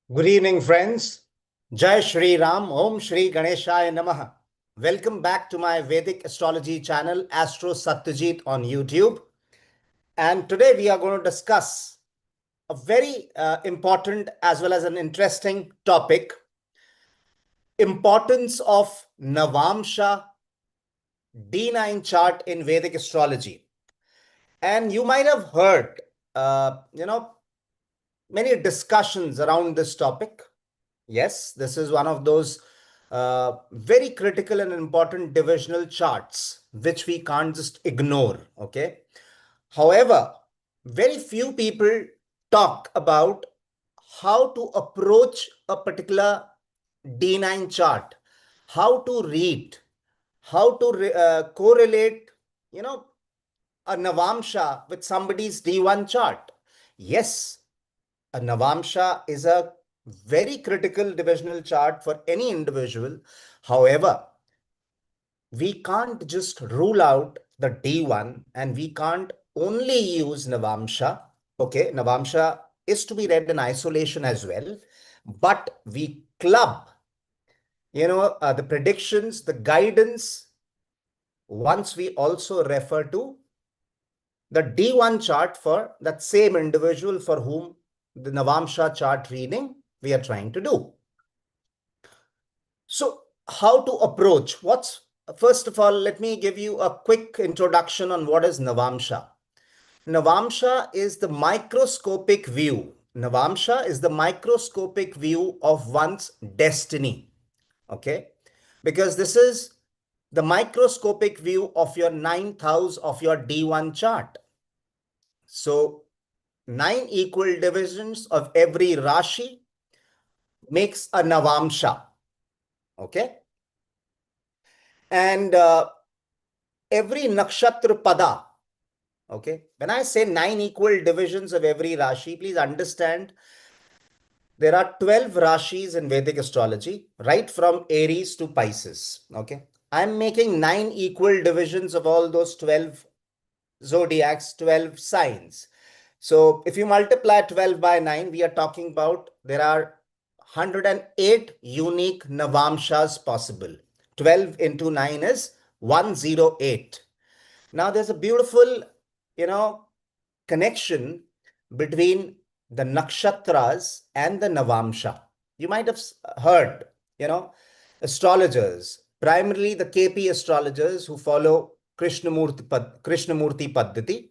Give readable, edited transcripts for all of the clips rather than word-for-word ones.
Good evening, friends. Jai Shri Ram, Om Shri Ganeshaya Namaha. Welcome back to my Vedic Astrology channel, Astro Satyajit on YouTube. And today we are going to discuss a very important as well as an interesting topic: importance of Navamsa D9 chart in Vedic astrology. And you might have heard, uh, you know, many discussions around this topic. Yes, this is one of those very critical and important divisional charts which we can't just ignore. Okay. However, very few people talk about how to approach a particular D9 chart, how to read, how to correlate, you know, a Navamsa with somebody's D1 chart. Yes, a Navamsa is a very critical divisional chart for any individual. However, we can't just rule out the D1 and we can't only use Navamsa. Okay, Navamsa is to be read in isolation as well, but we club, the predictions, the guidance, once we also refer to the D1 chart for that same individual for whom the Navamsa chart reading we are trying to do. So how to approach? First of all, let me give you a quick introduction on what is Navamsa. Navamsa is the microscopic view. Navamsa is the microscopic view of one's destiny. Okay? Because this is the microscopic view of your ninth house of your D1 chart. So 9 equal divisions of every Rashi makes a Navamsa. Okay? And every nakshatra pada, okay, when I say 9 equal divisions of every Rashi, please understand there are 12 Rashis in Vedic astrology, right from Aries to Pisces. Okay, I'm making 9 equal divisions of all those 12 zodiacs, 12 signs. So if you multiply 12 by 9, we are talking about there are 108 unique Navamshas possible. 12 into 9 is 108. Now there's a beautiful, connection between the nakshatras and the Navamsha. You might have heard, astrologers, primarily the KP astrologers who follow Krishnamurti Paddhati,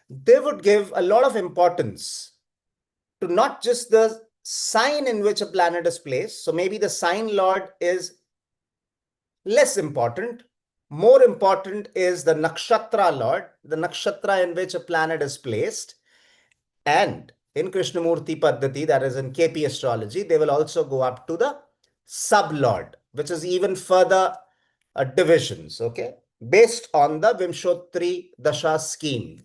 they would give a lot of importance to not just the sign in which a planet is placed. So maybe the sign lord is less important. More important is the nakshatra lord, the nakshatra in which a planet is placed. And in Krishnamurti Paddhati, that is in KP astrology, they will also go up to the sub-lord, which is even further divisions, okay, based on the Vimshottari Dasha scheme.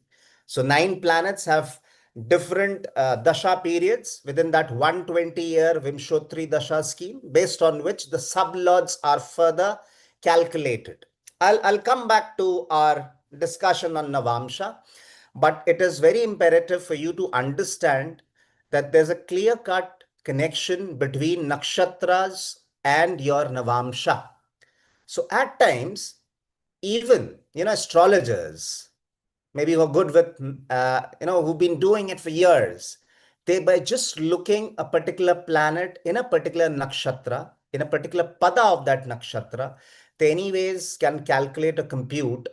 So 9 planets have different Dasha periods within that 120-year Vimshottari Dasha scheme, based on which the sub-lords are further calculated. I'll come back to our discussion on Navamsa, but it is very imperative for you to understand that there's a clear-cut connection between nakshatras and your Navamsa. So at times, even, astrologers, maybe who are good with, who've been doing it for years, they, by just looking a particular planet in a particular nakshatra, in a particular pada of that nakshatra, they anyways can calculate or compute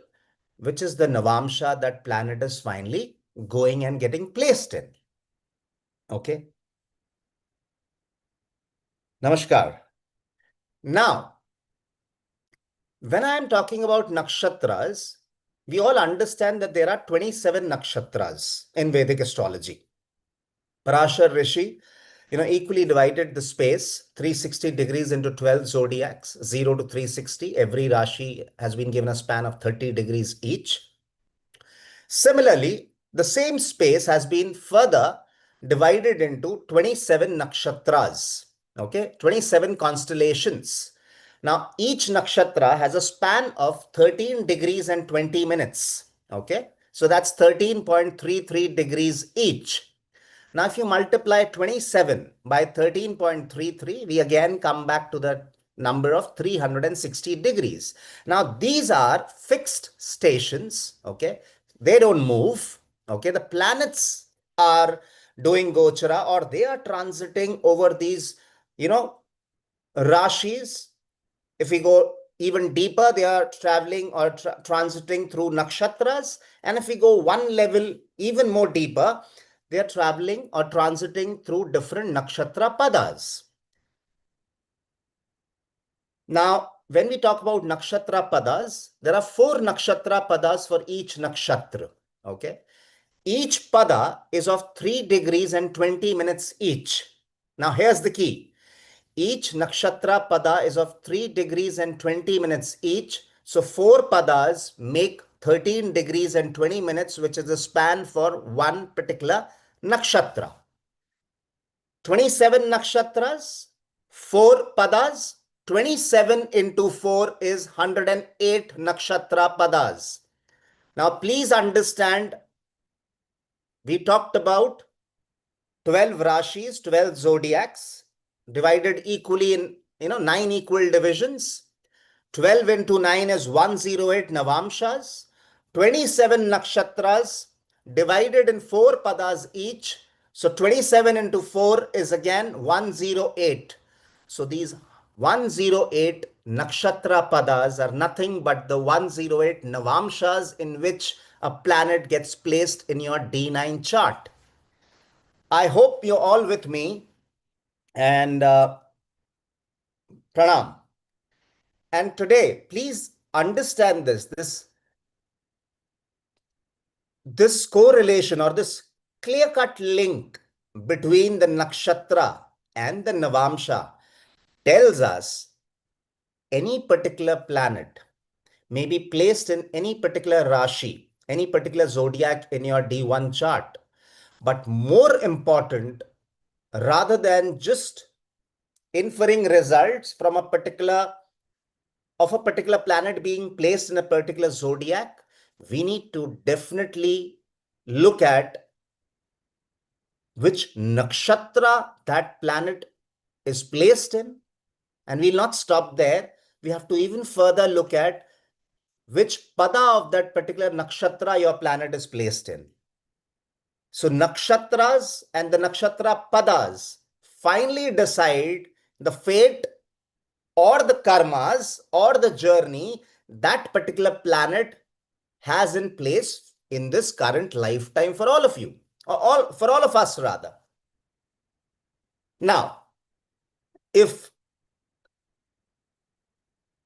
which is the Navamsa that planet is finally going and getting placed in. Okay. Namaskar. Now, when I am talking about nakshatras, we all understand that there are 27 nakshatras in Vedic astrology. Parashar Rishi, equally divided the space 360 degrees into 12 zodiacs, 0 to 360. Every Rashi has been given a span of 30 degrees each. Similarly, the same space has been further divided into 27 nakshatras, okay, 27 constellations. Now, each nakshatra has a span of 13 degrees and 20 minutes, okay. So that's 13.33 degrees each. Now, if you multiply 27 by 13.33, we again come back to the number of 360 degrees. Now, these are fixed stations, okay? They don't move, okay? The planets are doing gochara, or they are transiting over these, rashis. If we go even deeper, they are traveling or transiting through nakshatras. And if we go one level even more deeper, they are traveling or transiting through different nakshatra padas. Now, when we talk about nakshatra padas, there are 4 nakshatra padas for each nakshatra. Okay. Each pada is of 3 degrees and 20 minutes each. Now, here's the key. Each nakshatra pada is of 3 degrees and 20 minutes each. So 4 padas make 13 degrees and 20 minutes, which is the span for one particular nakshatra. 27 nakshatras, 4 padas, 27 into 4 is 108 nakshatra padas. Now, please understand, we talked about 12 rashis, 12 zodiacs, divided equally in 9 equal divisions. 12 into 9 is 108 Navamsas. 27 nakshatras divided in 4 padas each. So 27 into 4 is again 108. So these 108 nakshatra padas are nothing but the 108 Navamsas in which a planet gets placed in your D9 chart. I hope you're all with me, and pranam. And today, please understand this correlation or this clear-cut link between the nakshatra and the Navamsha tells us any particular planet may be placed in any particular Rashi, any particular zodiac in your D1 chart. But more important, rather than just inferring results from a particular planet being placed in a particular zodiac, we need to definitely look at which nakshatra that planet is placed in. And we'll not stop there. We have to even further look at which pada of that particular nakshatra your planet is placed in. So nakshatras and the nakshatra padas finally decide the fate or the karmas or the journey that particular planet has in place in this current lifetime for all of you, or for all of us rather. Now, if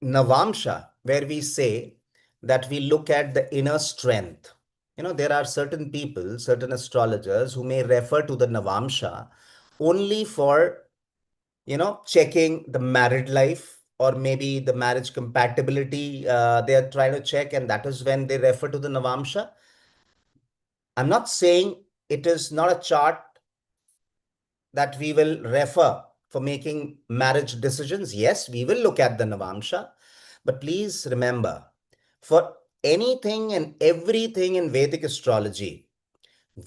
Navamsha, where we say that we look at the inner strength, there are certain people, certain astrologers who may refer to the Navamsha only for, checking the married life or maybe the marriage compatibility. They are trying to check, and that is when they refer to the Navamsha. I'm not saying it is not a chart that we will refer for making marriage decisions. Yes, we will look at the Navamsha, but please remember, for anything and everything in Vedic astrology,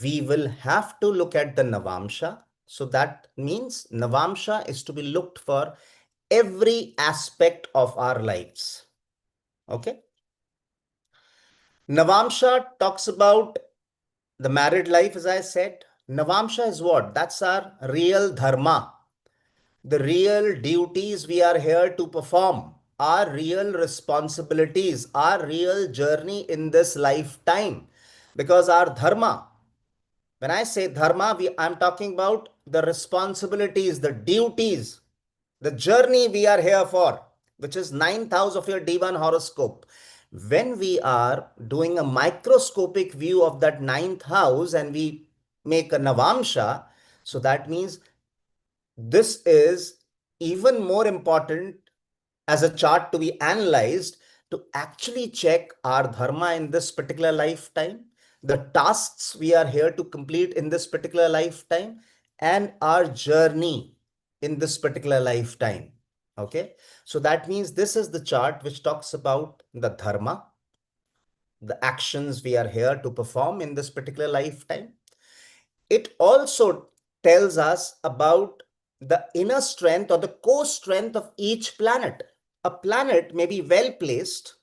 we will have to look at the Navamsha. So that means Navamsha is to be looked for every aspect of our lives. Okay. Navamsha talks about the married life, as I said. Navamsha is what? That's our real dharma. The real duties we are here to perform, our real responsibilities, our real journey in this lifetime. Because our dharma, when I say dharma, I'm talking about the responsibilities, the duties, the journey we are here for, which is 9th house of your D1 horoscope. When we are doing a microscopic view of that 9th house and we make a Navamsha, so that means this is even more important as a chart to be analyzed to actually check our dharma in this particular lifetime, the tasks we are here to complete in this particular lifetime, and our journey in this particular lifetime. Okay, so that means this is the chart which talks about the dharma, the actions we are here to perform in this particular lifetime. It also tells us about the inner strength or the core strength of each planet. A planet may be well placed,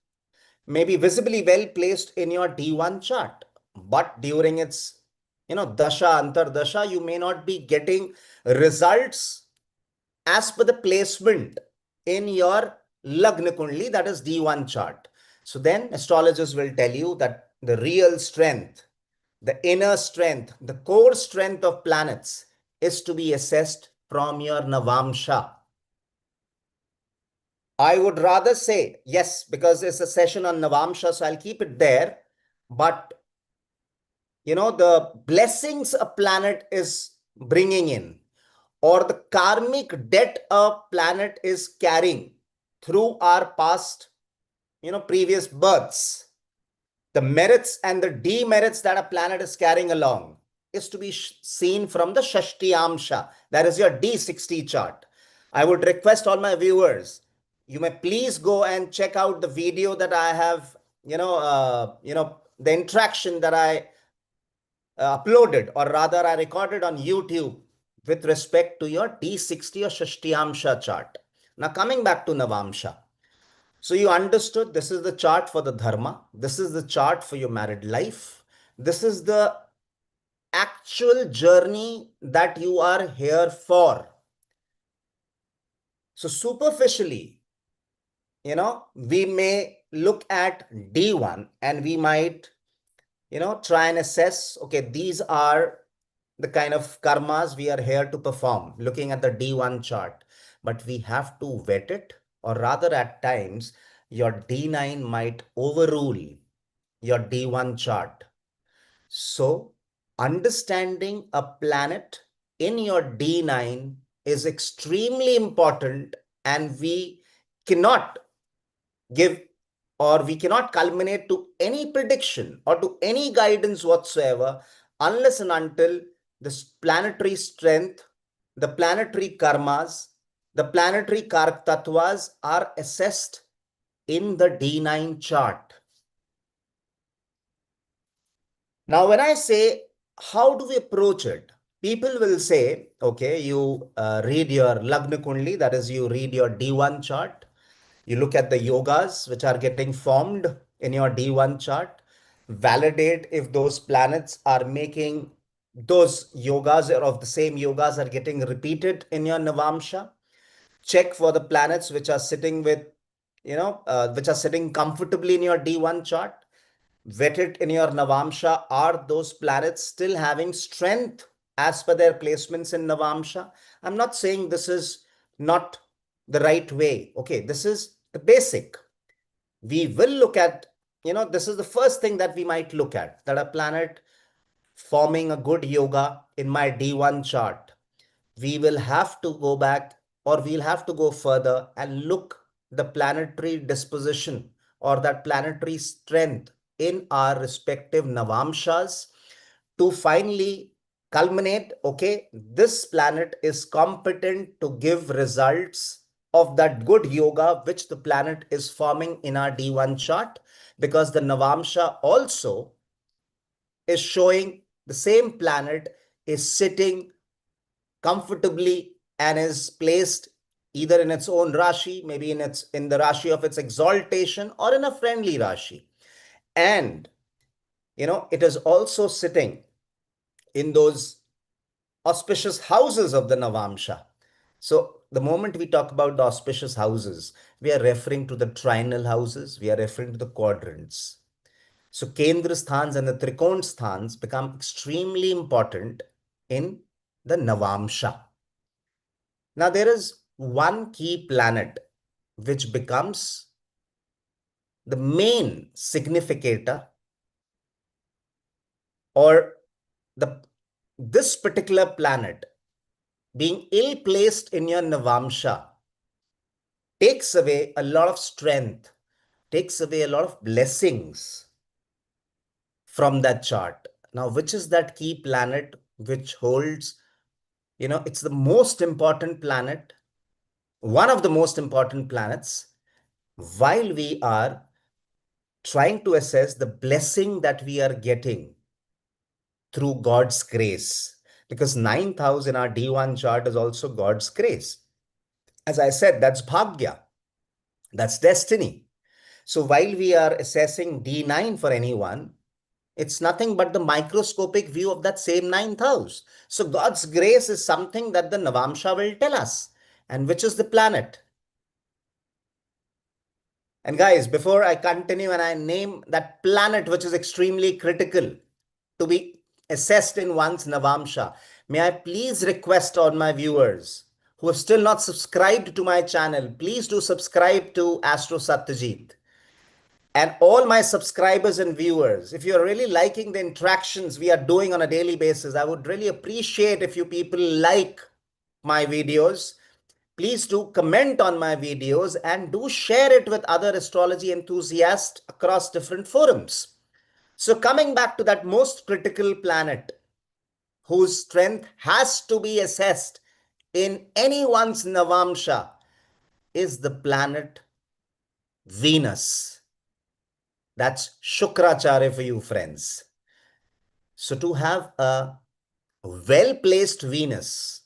may be visibly well placed in your D1 chart, but during its dasha, antardasha, you may not be getting results as per the placement in your Lagna Kundli, that is D1 chart. So then astrologers will tell you that the real strength, the inner strength, the core strength of planets is to be assessed from your Navamsa. I would rather say, yes, because it's a session on Navamsa, so I'll keep it there. But, the blessings a planet is bringing in, or the karmic debt a planet is carrying through our past, previous births, the merits and the demerits that a planet is carrying along is to be seen from the Shashtiyamsha. That is your D60 chart. I would request all my viewers, you may please go and check out the video that I have, the interaction that I uploaded, or rather I recorded on YouTube with respect to your D60 or Shashtiyamsha chart. Now coming back to Navamsha. So you understood this is the chart for the dharma. This is the chart for your married life. This is the actual journey that you are here for. So superficially, we may look at D1 and we might, try and assess, okay, these are the kind of karmas we are here to perform, looking at the D1 chart. But we have to vet it, or rather at times, your D9 might overrule your D1 chart. So understanding a planet in your D9 is extremely important, and we cannot give, or we cannot culminate to any prediction or to any guidance whatsoever unless and until this planetary strength, the planetary karmas, the planetary karak tattvas are assessed in the D9 chart. Now, when I say, how do we approach it? People will say, okay, you read your Lagna Kundli, that is, you read your D1 chart. You look at the yogas which are getting formed in your D1 chart, validate if those planets are making those yogas, or of the same yogas are getting repeated in your Navamsha. Check for the planets which are sitting with, which are sitting comfortably in your D1 chart. Vet it in your Navamsha. Are those planets still having strength as per their placements in Navamsha? I'm not saying this is not the right way. Okay, this is the basic. We will look at, this is the first thing that we might look at, that a planet forming a good yoga in my D1 chart. We will have to go back, or we'll have to go further and look the planetary disposition or that planetary strength in our respective Navamshas to finally culminate, okay, this planet is competent to give results of that good yoga which the planet is forming in our D1 chart, because the Navamsha also is showing the same planet is sitting comfortably and is placed either in its own Rashi, maybe in the Rashi of its exaltation, or in a friendly Rashi. And it is also sitting in those auspicious houses of the Navamsha. So the moment we talk about the auspicious houses, we are referring to the trinal houses, we are referring to the quadrants. So Kendra sthans and the Trikon sthans become extremely important in the Navamsha. Now there is one key planet which becomes the main significator, or this particular planet being ill placed in your Navamsha takes away a lot of strength, takes away a lot of blessings from that chart. Now, which is that key planet which holds, it's the most important planet, one of the most important planets, while we are trying to assess the blessing that we are getting through God's grace. because ninth house in our D1 chart is also God's grace. As I said, that's Bhagya, that's destiny. So while we are assessing D9 for anyone, it's nothing but the microscopic view of that same ninth house. So God's grace is something that the Navamsa will tell us. And which is the planet? And guys, before I continue and I name that planet which is extremely critical to be assessed in one's Navamsa, may I please request on my viewers who have still not subscribed to my channel, please do subscribe to Astro Satyajit. And all my subscribers and viewers, if you're really liking the interactions we are doing on a daily basis, I would really appreciate if you people like my videos. Please do comment on my videos and do share it with other astrology enthusiasts across different forums. So coming back to that most critical planet whose strength has to be assessed in anyone's Navamsha is the planet Venus. That's Shukracharya for you, friends. So to have a well-placed Venus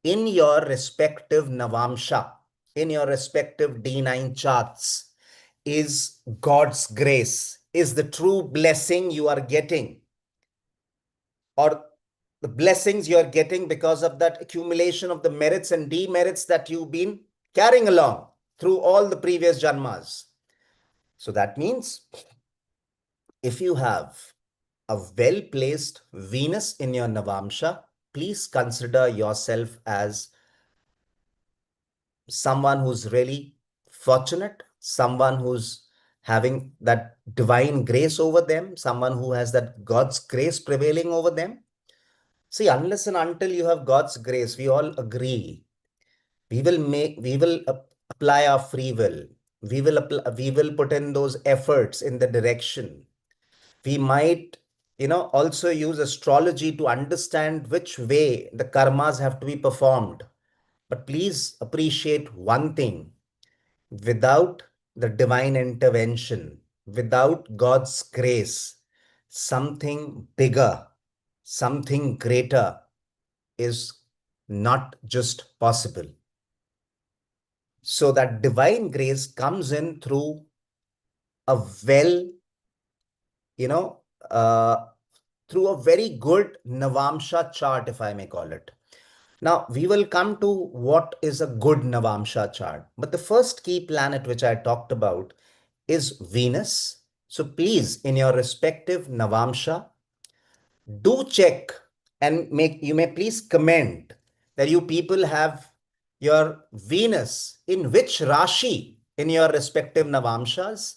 in your respective Navamsha, in your respective D9 charts, is God's grace, is the true blessing you are getting, or the blessings you are getting because of that accumulation of the merits and demerits that you've been carrying along through all the previous janmas. So that means if you have a well-placed Venus in your Navamsha, please consider yourself as someone who's really fortunate, someone who's having that divine grace over them, someone who has that God's grace prevailing over them. See, unless and until you have God's grace, we all agree, we will apply our free will. We will put in those efforts in the direction. We might, also use astrology to understand which way the karmas have to be performed. But please appreciate one thing: without the divine intervention, without God's grace, something bigger, something greater is not just possible. So that divine grace comes in through a well, you know, uh, through a very good Navamsha chart, if I may call it. Now, we will come to what is a good Navamsha chart. But the first key planet which I talked about is Venus. So please, in your respective Navamsha, do check and you may please comment that you people have your Venus in which Rashi in your respective Navamshas,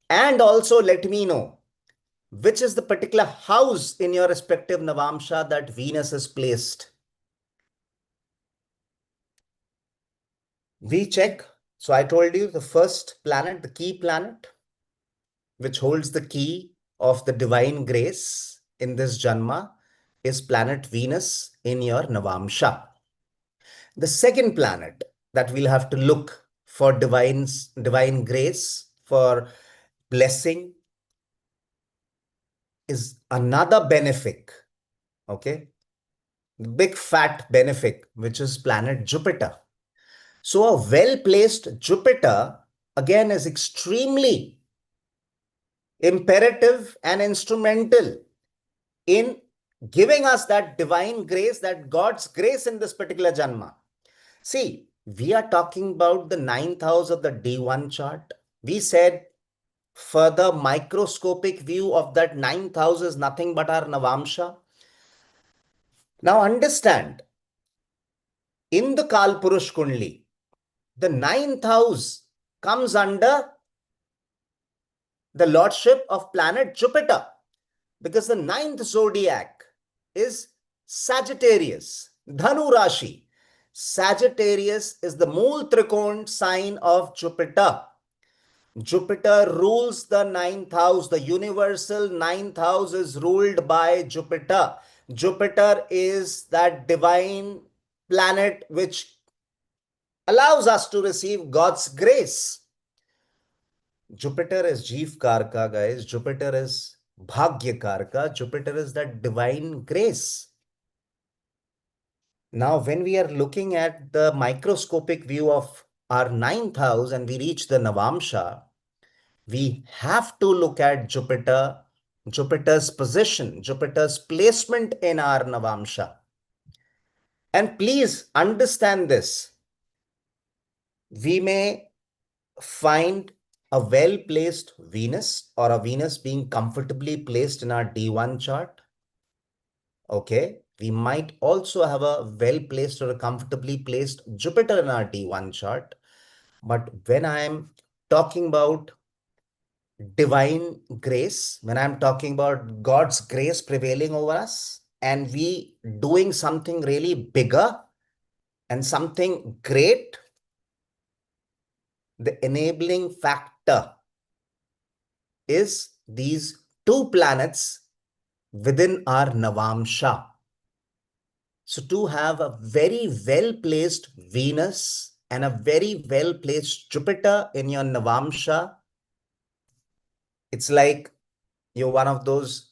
and also let me know which is the particular house in your respective Navamsha that Venus is placed. We check. So I told you the first planet, the key planet, which holds the key of the divine grace in this Janma, is planet Venus in your Navamsha. The second planet that we'll have to look for divine grace, for blessing, is another benefic. Okay. The big fat benefic, which is planet Jupiter. So a well-placed Jupiter, again, is extremely imperative and instrumental in giving us that divine grace, that God's grace in this particular Janma. See, we are talking about the ninth house of the D1 chart. We said further microscopic view of that ninth house is nothing but our Navamsha. Now understand, in the Kalpurush Kundli, the ninth house comes under the lordship of planet Jupiter, because the ninth zodiac is Sagittarius, Dhanu Rashi. Sagittarius is the Mool Trikon sign of Jupiter. Jupiter rules the ninth house. The universal ninth house is ruled by Jupiter. Jupiter is that divine planet which allows us to receive God's grace. Jupiter is Jeev Karka, guys. Jupiter is Bhagya Karka. Jupiter is that divine grace. Now, when we are looking at the microscopic view of our ninth house and we reach the Navamsha, we have to look at Jupiter, Jupiter's position, Jupiter's placement in our Navamsha. And please understand this. We may find a well-placed Venus or a Venus being comfortably placed in our D1 chart. Okay. We might also have a well-placed or a comfortably placed Jupiter in our D1 chart. But when I am talking about divine grace, when I'm talking about God's grace prevailing over us and we doing something really bigger and something great, the enabling factor is these two planets within our Navamsha. So to have a very well-placed Venus and a very well-placed Jupiter in your Navamsha, it's like you're one of those,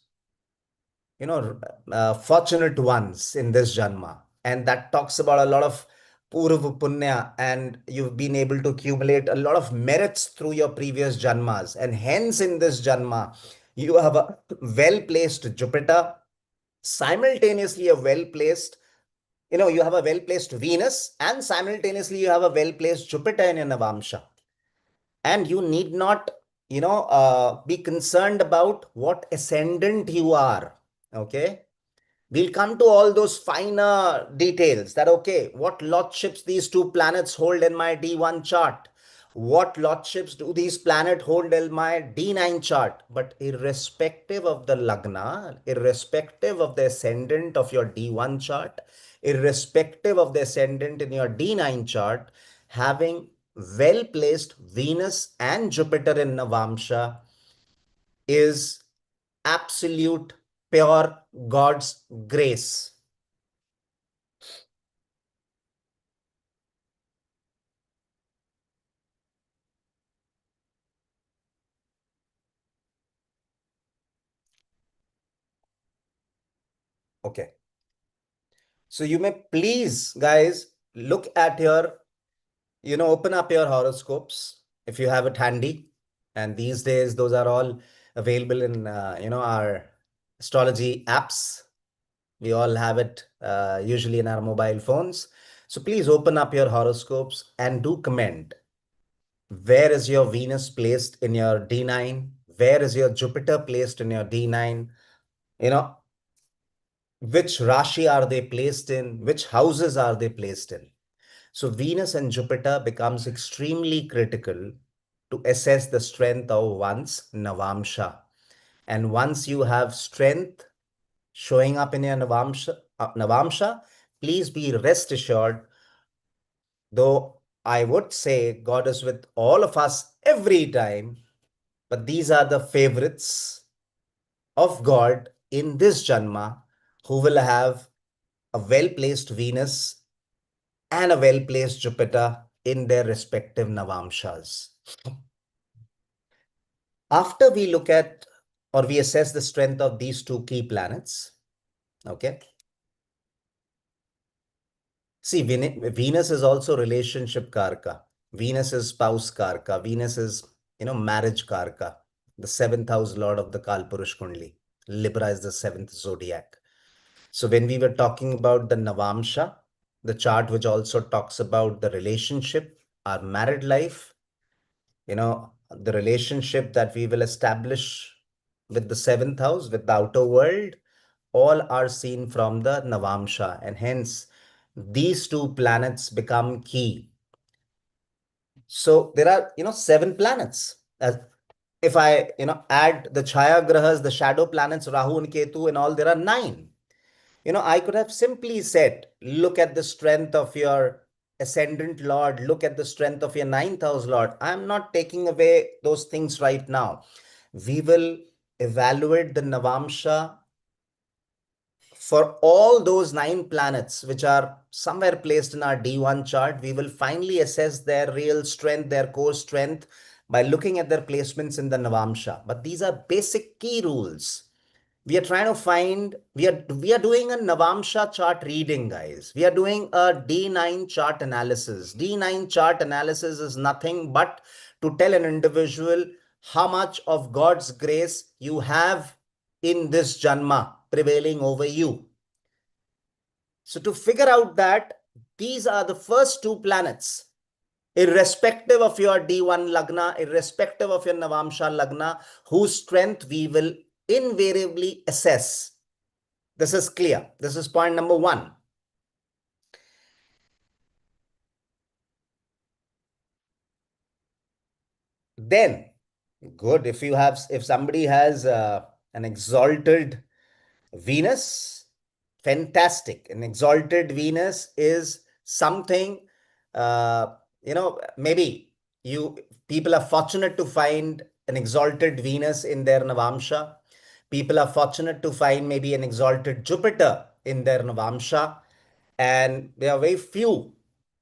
fortunate ones in this Janma. And that talks about a lot of Purva Punya, and you've been able to accumulate a lot of merits through your previous Janmas. And hence in this Janma, you have a well-placed Jupiter, simultaneously a well-placed, you have a well-placed Venus, and simultaneously you have a well-placed Jupiter in your Navamsha. And you need not, be concerned about what ascendant you are. Okay. We'll come to all those finer details that, okay, what lordships these two planets hold in my D1 chart? What lordships do these planets hold in my D9 chart? But irrespective of the lagna, irrespective of the ascendant of your D1 chart, irrespective of the ascendant in your D9 chart, having well-placed Venus and Jupiter in Navamsha is absolute pure God's grace. Okay. So you may please, guys, look at your, open up your horoscopes if you have it handy. And these days, those are all available in, our astrology apps. We all have it usually in our mobile phones. So please open up your horoscopes and do comment. Where is your Venus placed in your D9? Where is your Jupiter placed in your D9? You know, which Rashi are they placed in? Which houses are they placed in? So Venus and Jupiter becomes extremely critical to assess the strength of one's Navamsha. And once you have strength showing up in your Navamsha, please be rest assured, though I would say God is with all of us every time, but these are the favorites of God in this Janma who will have a well-placed Venus and a well-placed Jupiter in their respective Navamshas. After we look at or we assess the strength of these two key planets, okay? See, Venus is also relationship karka. Venus is spouse karka. Venus is, marriage karka. The seventh house lord of the Kalpurush Kundli. Libra is the seventh zodiac. So when we were talking about the Navamsha, the chart which also talks about the relationship, our married life, the relationship that we will establish with the seventh house, with the outer world, all are seen from the Navamsha. And hence, these two planets become key. So there are, seven planets. As if I, add the Chaya Grahas, the shadow planets, Rahu and Ketu and all, there are nine. I could have simply said, look at the strength of your ascendant Lord, look at the strength of your ninth house Lord. I'm not taking away those things right now. We will evaluate the Navamsha for all those nine planets which are somewhere placed in our D1 chart. We will finally assess their real strength, their core strength by looking at their placements in the Navamsha. But these are basic key rules. we are trying to find, we are doing a Navamsa chart reading, guys. We are doing a D9 chart analysis. D9 chart analysis is nothing but to tell an individual how much of God's grace you have in this Janma prevailing over you. So to figure out that, these are the first two planets, irrespective of your D1 Lagna, irrespective of your Navamsha Lagna, whose strength we will invariably assess. This is clear. This is point number one. Then, good, if somebody has an exalted Venus, fantastic. An exalted Venus is something, uh, maybe you people are fortunate to find an exalted Venus in their Navamsha. People are fortunate to find maybe an exalted Jupiter in their Navamsha. And there are very few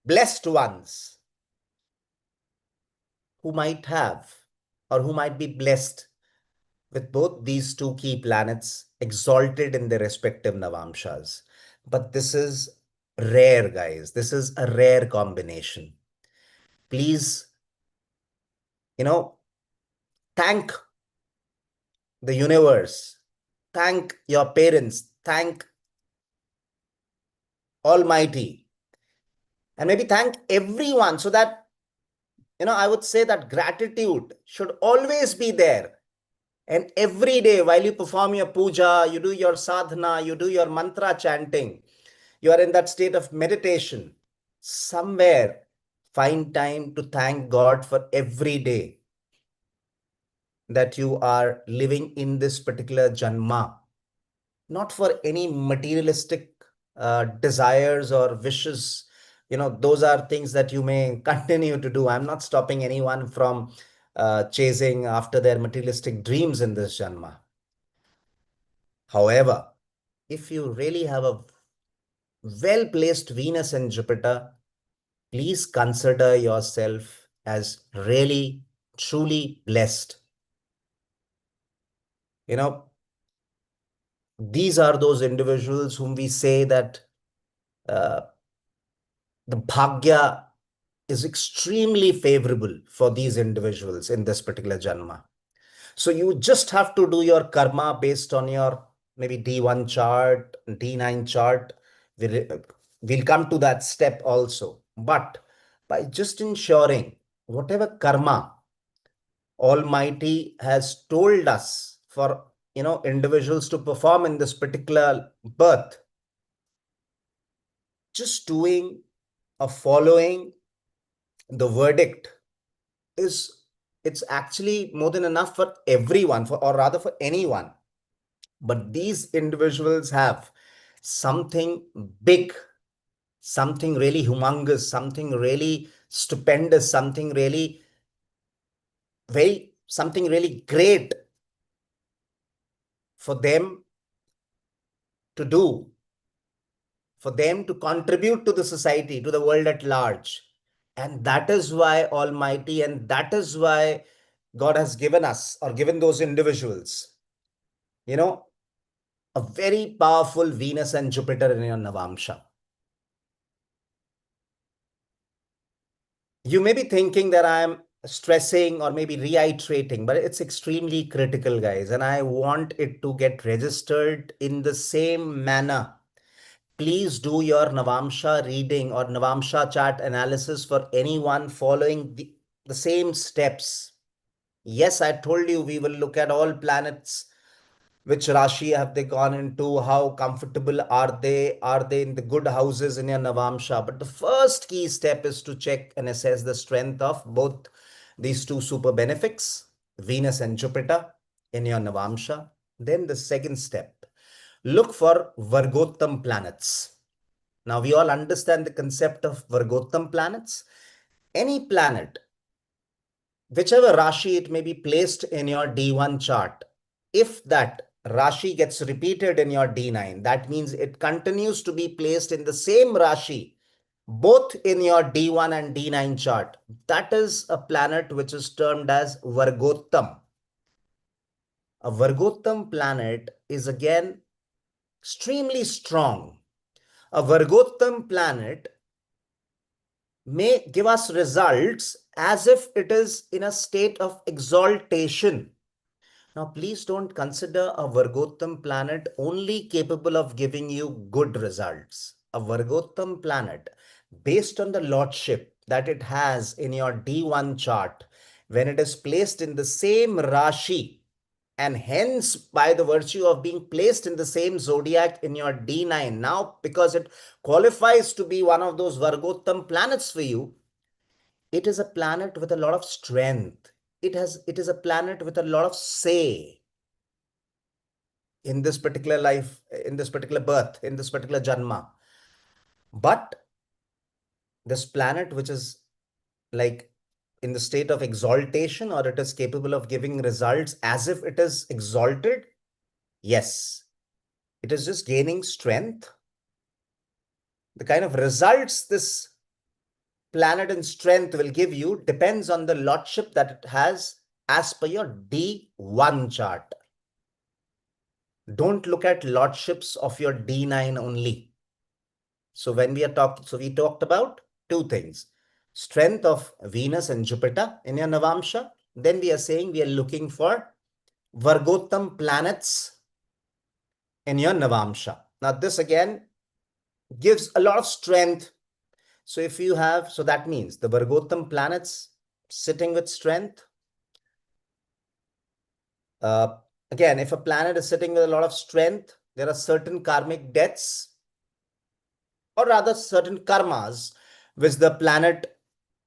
blessed ones who might have or who might be blessed with both these two key planets exalted in their respective Navamshas. But this is rare, guys. This is a rare combination. Please, thank the universe, thank your parents, thank Almighty, and maybe thank everyone so that, I would say that gratitude should always be there. And every day while you perform your puja, you do your sadhana, you do your mantra chanting, you are in that state of meditation. Somewhere, find time to thank God for every day that you are living in this particular Janma, not for any materialistic desires or wishes. Those are things that you may continue to do. I'm not stopping anyone from chasing after their materialistic dreams in this Janma. However, if you really have a well placed Venus and Jupiter, please consider yourself as really, truly blessed. You know, these are those individuals whom we say that uh, the bhagya is extremely favorable for these individuals in this particular janma. So you just have to do your karma based on your maybe D1 chart, D9 chart. We'll come to that step also. But by just ensuring whatever karma Almighty has told us for individuals to perform in this particular birth, just doing or following the verdict is, it's actually more than enough for everyone, or rather for anyone. But these individuals have something big, something really humongous, something really stupendous, something really great for them to do, for them to contribute to the society, to the world at large. And that is why Almighty, and that is why God has given us, or given those individuals, you know, a very powerful Venus and Jupiter in your Navamsha. You may be thinking that I'm stressing or maybe reiterating, but it's extremely critical, guys. And I want it to get registered in the same manner. Please do your Navamsha reading or Navamsha chart analysis for anyone following the same steps. Yes, I told you we will look at all planets. Which Rashi have they gone into? How comfortable are they? Are they in the good houses in your Navamsha? But the first key step is to check and assess the strength of both these two super benefics, Venus and Jupiter, in your Navamsha. Then the second step, look for Vargottam planets. Now we all understand the concept of Vargottam planets. Any planet, whichever Rashi it may be placed in your D1 chart, if that Rashi gets repeated in your D9, that means it continues to be placed in the same Rashi, both in your D1 and D9 chart. That is a planet which is termed as Vargottam. a Vargottam planet is again extremely strong. A Vargottam planet may give us results as if it is in a state of exaltation. Now, please don't consider a Vargottam planet only capable of giving you good results. A Vargottam planet, based on the lordship that it has in your D1 chart, when it is placed in the same Rashi, and hence by the virtue of being placed in the same zodiac in your D9, now because it qualifies to be one of those Vargottam planets for you, it is a planet with a lot of strength. It is a planet with a lot of say in this particular life, in this particular birth, in this particular janma. But this planet, which is like in the state of exaltation, or it is capable of giving results as if it is exalted, yes, it is just gaining strength. The kind of results this planet in strength will give you depends on the lordship that it has as per your D1 chart. Don't look at lordships of your D9 only. So when we talked about two things: strength of Venus and Jupiter in your Navamsha. Then we are saying we are looking for Vargottam planets in your Navamsha. Now this again gives a lot of strength. So if you have, so that means the Vargottam planets sitting with strength. Again, if a planet is sitting with a lot of strength, there are certain karmic debts, or rather certain karmas, which the planet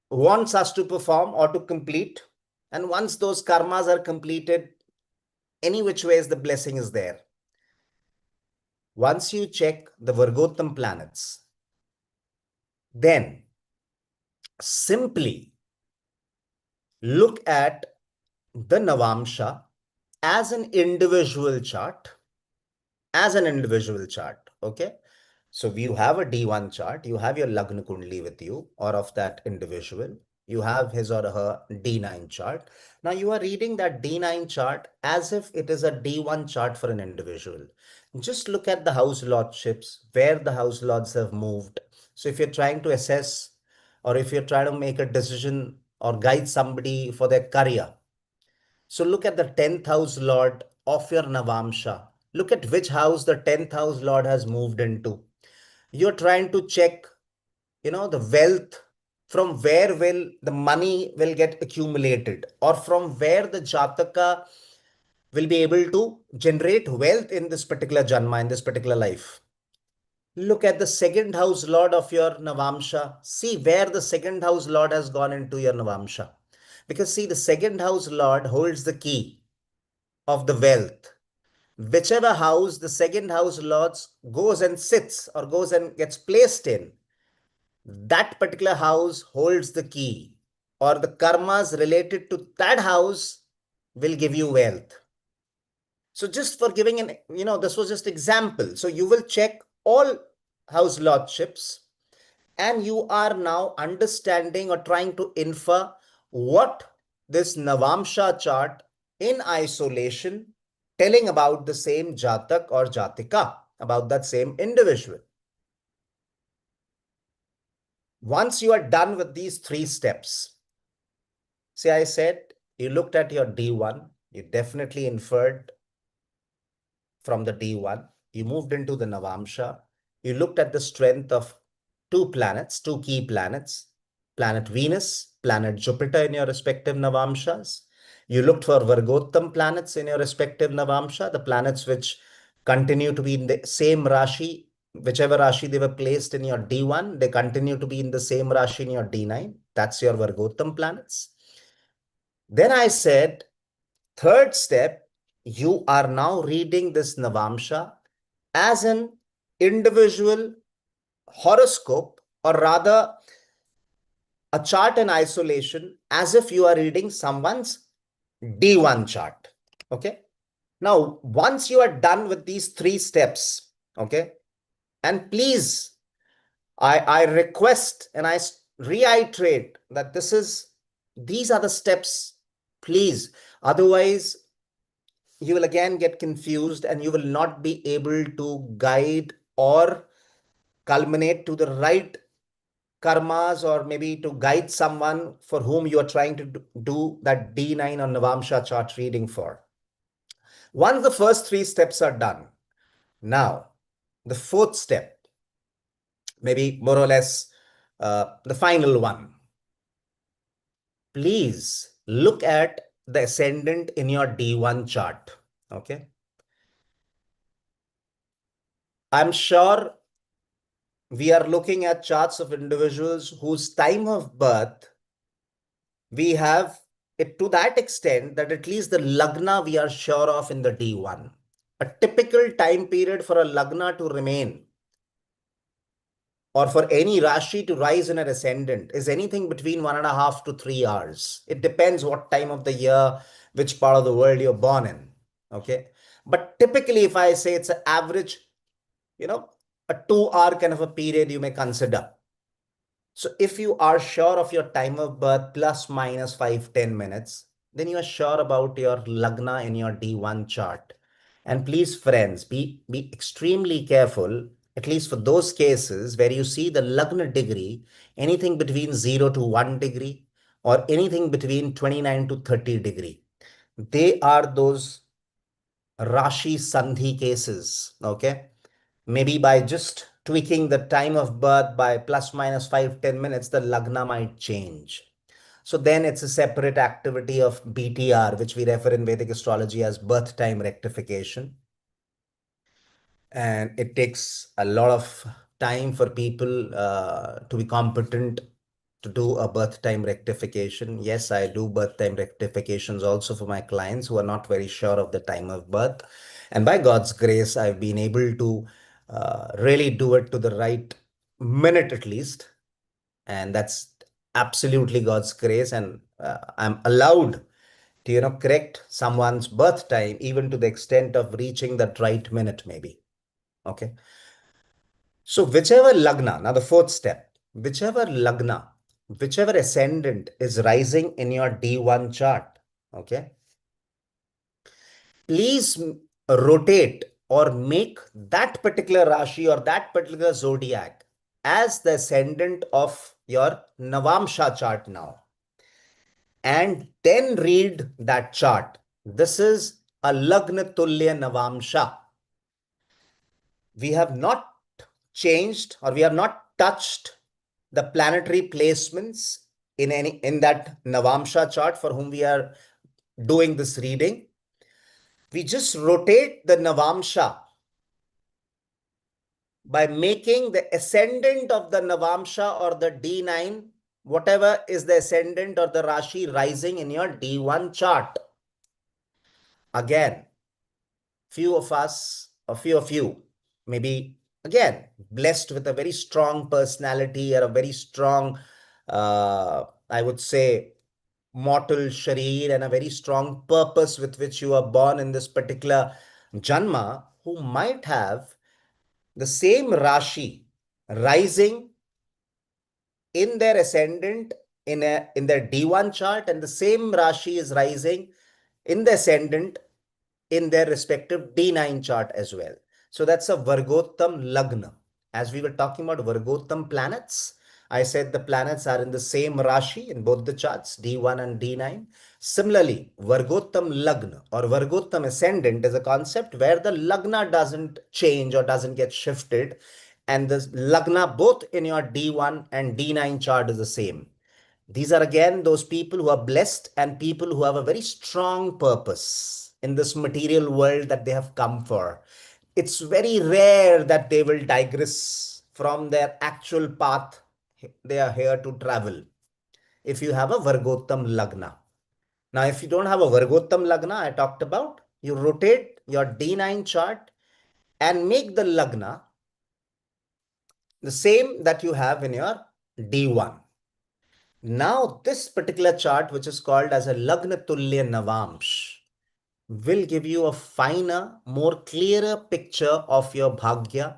wants us to perform or to complete. And once those karmas are completed, any which ways the blessing is there. Once you check the Vargottam planets, then simply look at the Navamsha as an individual chart, okay? So you have a D1 chart, you have your Lagna Kundli with you, or of that individual. You have his or her D9 chart. Now you are reading that D9 chart as if it is a D1 chart for an individual. Just look at the house lordships, where the house lords have moved. So if you're trying to assess, or if you're trying to make a decision or guide somebody for their career, so look at the 10th house lord of your Navamsha. Look at which house the 10th house lord has moved into. You're trying to check, the wealth, from where will the money will get accumulated, or from where the Jataka will be able to generate wealth in this particular Janma, in this particular life. Look at the second house lord of your Navamsha. See where the second house lord has gone into your Navamsha. Because see, the second house lord holds the key of the wealth. Whichever house the second house lord goes and sits or goes and gets placed in, that particular house holds the key, or the karmas related to that house will give you wealth. So just for giving this was just example. So you will check all house lordships, and you are now understanding or trying to infer what this Navamsha chart in isolation telling about the same Jatak or Jatika, about that same individual. Once you are done with these three steps, see, I said you looked at your D1, you definitely inferred from the D1, you moved into the Navamsha, you looked at the strength of two planets, two key planets, planet Venus, planet Jupiter in your respective Navamshas. You looked for Vargottam planets in your respective Navamsha, the planets which continue to be in the same Rashi, whichever Rashi they were placed in your D1, they continue to be in the same Rashi in your D9. That's your Vargottam planets. Then I said, third step, you are now reading this Navamsha as an individual horoscope, or rather a chart in isolation, as if you are reading someone's D1 chart. Okay. Now, once you are done with these three steps, okay, and please, I request and I reiterate that these are the steps, please. Otherwise, you will again get confused and you will not be able to guide or culminate to the right karmas, or maybe to guide someone for whom you are trying to do that D9 or Navamsha chart reading for. Once the first three steps are done, now the fourth step, maybe more or less the final one, please look at the ascendant in your D1 chart. Okay. I'm sure we are looking at charts of individuals whose time of birth we have it to that extent that at least the lagna we are sure of in the D1. A typical time period for a lagna to remain or for any Rashi to rise in an ascendant is anything between 1.5 to 3 hours. It depends what time of the year, which part of the world you're born in. Okay. But typically, if I say it's an average, a 2 hour kind of a period you may consider. So if you are sure of your time of birth plus minus 5-10 minutes, then you are sure about your lagna in your D1 chart. And please, friends, be extremely careful, at least for those cases where you see the lagna degree, anything between 0 to 1 degree or anything between 29 to 30 degree. They are those Rashi Sandhi cases, okay? Maybe by just tweaking the time of birth by plus minus 5-10 minutes, the lagna might change. So then it's a separate activity of BTR, which we refer in Vedic astrology as birth time rectification. And it takes a lot of time for people to be competent to do a birth time rectification. Yes, I do birth time rectifications also for my clients who are not very sure of the time of birth. And by God's grace, I've been able to really do it to the right minute at least. And that's absolutely God's grace. And I'm allowed to, correct someone's birth time, even to the extent of reaching that right minute, maybe. Okay. So whichever lagna, now the fourth step, whichever ascendant is rising in your D1 chart, okay, please rotate or make that particular Rashi or that particular zodiac as the ascendant of your Navamsha chart now. And then read that chart. This is a Lagna Tulya Navamsha. We have not changed or we have not touched the planetary placements in that Navamsha chart for whom we are doing this reading. We just rotate the Navamsha by making the ascendant of the Navamsha or the D9, whatever is the ascendant or the Rashi rising in your D1 chart. Again, few of us, a few of you, maybe again, blessed with a very strong personality or a very strong, I would say, mortal sharir and a very strong purpose with which you are born in this particular janma, who might have the same Rashi rising in their ascendant in their D1 chart, and the same Rashi is rising in the ascendant in their respective D9 chart as well. So that's a Vargottam Lagna. As we were talking about Vargottam planets, I said the planets are in the same Rashi in both the charts, D1 and D9. Similarly, Vargottam Lagna or Vargottam Ascendant is a concept where the Lagna doesn't change or doesn't get shifted. And the Lagna both in your D1 and D9 chart is the same. These are again those people who are blessed and people who have a very strong purpose in this material world that they have come for. It's very rare that they will digress from their actual path they are here to travel. If you have a Vargottam Lagna. Now, if you don't have a Vargottam Lagna, I talked about, you rotate your D9 chart and make the Lagna the same that you have in your D1. Now, this particular chart, which is called as a Lagna Tulya Navamsh, will give you a finer, more clearer picture of your Bhagya.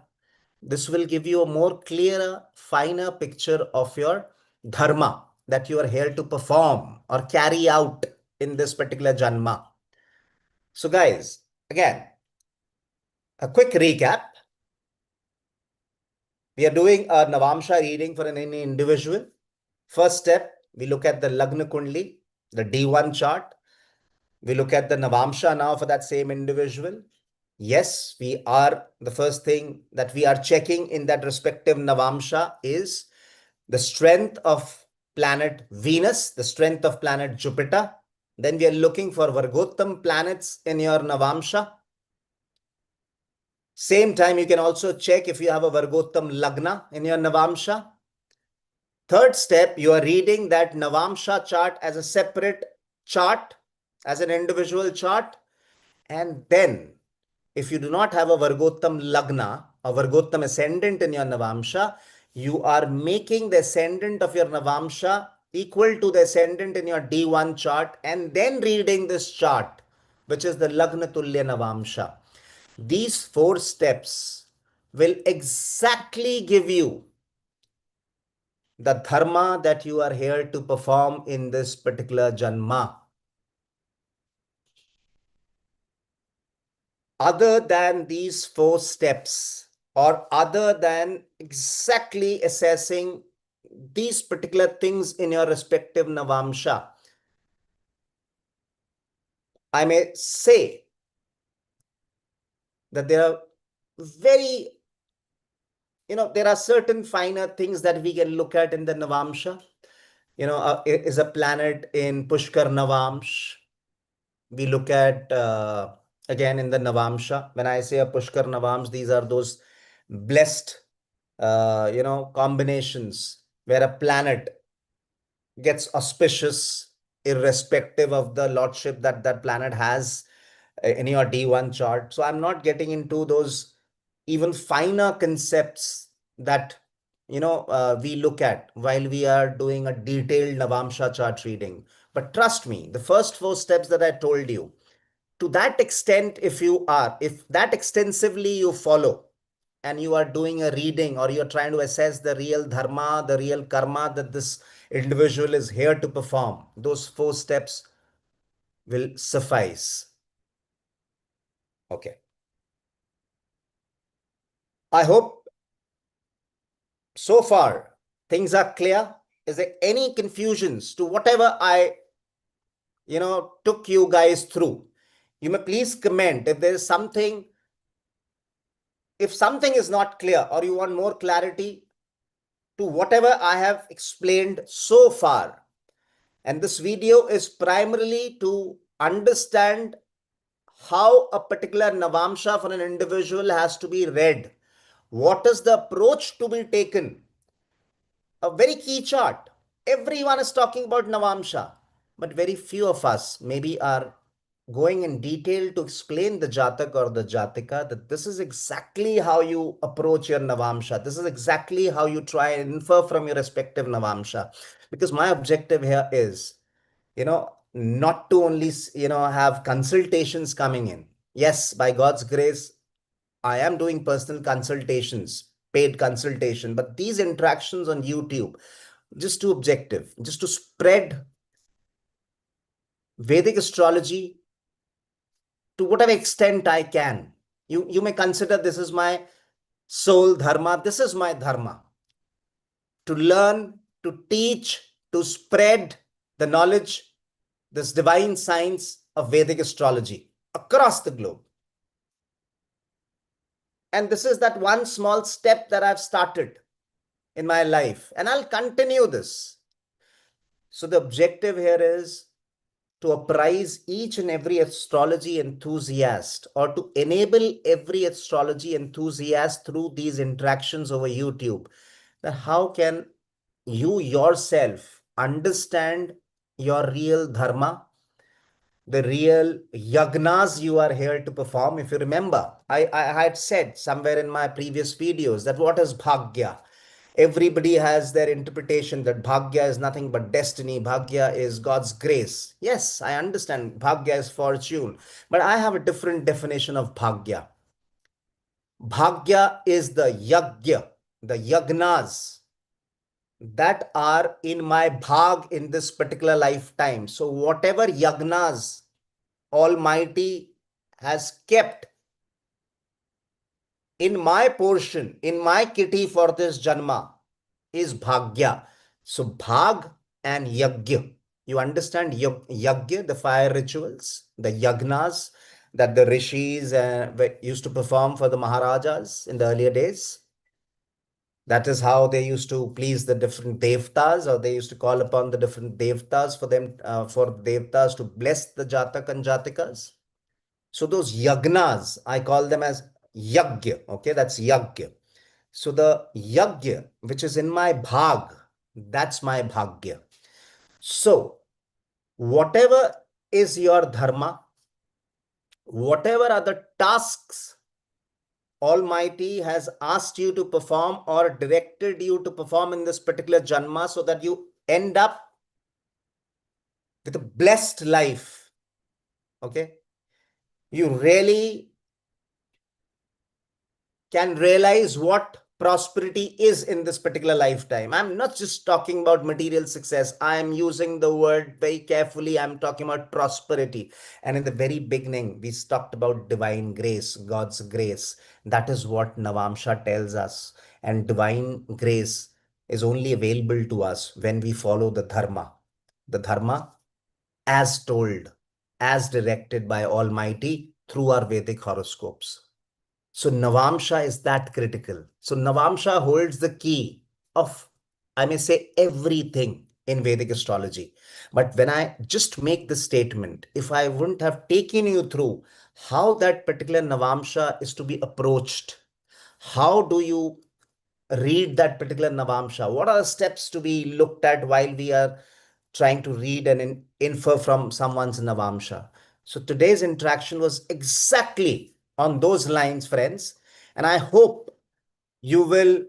This will give you a more clearer, finer picture of your Dharma that you are here to perform or carry out in this particular Janma. So guys, again, a quick recap. We are doing a Navamsa reading for any individual. First step, we look at the Lagna Kundli, the D1 chart. We look at the Navamsa now for that same individual. Yes, the first thing that we are checking in that respective Navamsa is the strength of planet Venus, the strength of planet Jupiter. Then we are looking for Vargottam planets in your Navamsa. Same time, you can also check if you have a Vargottam Lagna in your Navamsa. Third step, you are reading that Navamsa chart as a separate chart, as an individual chart. And then, if you do not have a Vargottam Lagna, a Vargottam ascendant in your Navamsa, you are making the ascendant of your Navamsa equal to the ascendant in your D1 chart and then reading this chart, which is the Lagna Tulya Navamsa. These 4 steps will exactly give you the dharma that you are here to perform in this particular janma. Other than these 4 steps, or other than exactly assessing these particular things in your respective Navamsa, I may say that there are there are certain finer things that we can look at in the Navamsa. Is a planet in Pushkar Navamsh. We look at, again, in the Navamsa. When I say a Pushkar Navamsh, these are those blessed, combinations where a planet gets auspicious irrespective of the lordship that that planet has in your D1 chart. So I'm not getting into those even finer concepts that we look at while we are doing a detailed Navamsa chart reading. But trust me, the first 4 steps that I told you, to that extent, if that extensively you follow, and you are doing a reading or you're trying to assess the real dharma, the real karma that this individual is here to perform, those 4 steps will suffice. Okay. I hope so far things are clear. Is there any confusions to whatever I, took you guys through? You may please comment if there is something, if something is not clear or you want more clarity to whatever I have explained so far. And this video is primarily to understand how a particular Navamsa for an individual has to be read. What is the approach to be taken? A very key chart. Everyone is talking about Navamsa, but very few of us maybe are going in detail to explain the Jatak or the Jatika, that this is exactly how you approach your Navamsa. This is exactly how you try and infer from your respective Navamsa. Because my objective here is, not to only, have consultations coming in. Yes, by God's grace, I am doing personal consultations, paid consultation, but these interactions on YouTube, just to objective, just to spread Vedic astrology to whatever extent I can. You may consider this is my soul dharma. This is my dharma. To learn, to teach, to spread the knowledge, this divine science of Vedic astrology across the globe. And this is that one small step that I've started in my life, and I'll continue this. So the objective here is to apprise each and every astrology enthusiast, or to enable every astrology enthusiast through these interactions over YouTube, that how can you yourself understand your real dharma, the real yagnas you are here to perform. If you remember, I had said somewhere in my previous videos that what is bhagya? Everybody has their interpretation that bhagya is nothing but destiny. Bhagya is God's grace. Yes, I understand bhagya is fortune, but I have a different definition of bhagya. Bhagya is the yagya, the yagnas that are in my bhag in this particular lifetime. So whatever yagnas Almighty has kept in my portion, in my kitty for this Janma is Bhagya. So Bhag and Yagya. You understand Yagya, the fire rituals, the Yagnas that the rishis used to perform for the Maharajas in the earlier days. That is how they used to please the different devtas, or they used to call upon the different devtas for them, for devtas to bless the Jatak and Jatikas. So those yagnas, I call them as yagya. Okay, that's yagya. So the yagya, which is in my bhag, that's my bhagya. So whatever is your dharma, whatever are the tasks Almighty has asked you to perform or directed you to perform in this particular janma, so that you end up with a blessed life. Okay, you really can realize what prosperity is in this particular lifetime. I'm not just talking about material success. I'm using the word very carefully. I'm talking about prosperity. And in the very beginning, we talked about divine grace, God's grace. That is what Navamsa tells us. And divine grace is only available to us when we follow the dharma. The dharma as told, as directed by Almighty through our Vedic horoscopes. So Navamsa is that critical. So Navamsa holds the key of, I may say, everything in Vedic astrology. But when I just make the statement, if I wouldn't have taken you through how that particular Navamsa is to be approached, how do you read that particular Navamsa? What are the steps to be looked at while we are trying to read and infer from someone's Navamsa? So today's interaction was exactly on those lines, friends. And I hope you will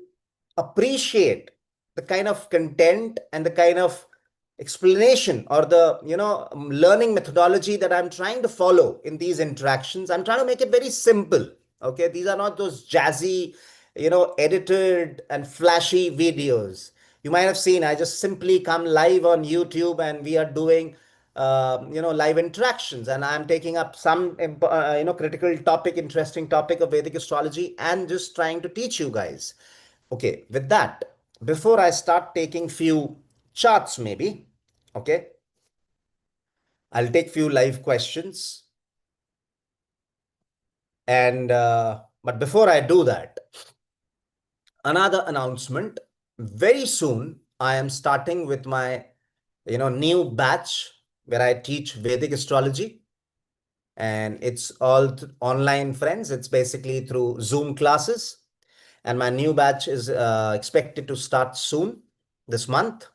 appreciate the kind of content and the kind of explanation, or the learning methodology that I'm trying to follow in these interactions. I'm trying to make it very simple. Okay, these are not those jazzy, edited and flashy videos. You might have seen I just simply come live on YouTube, and we are doing live interactions, and I'm taking up some critical topic, interesting topic of Vedic astrology, and just trying to teach you guys. Okay, with that, before I start taking few charts, maybe, okay, I'll take few live questions. And but before I do that, another announcement. Very soon, I am starting with my new batch where I teach Vedic astrology, and it's all online, friends. It's basically through Zoom classes, and my new batch is expected to start soon this month.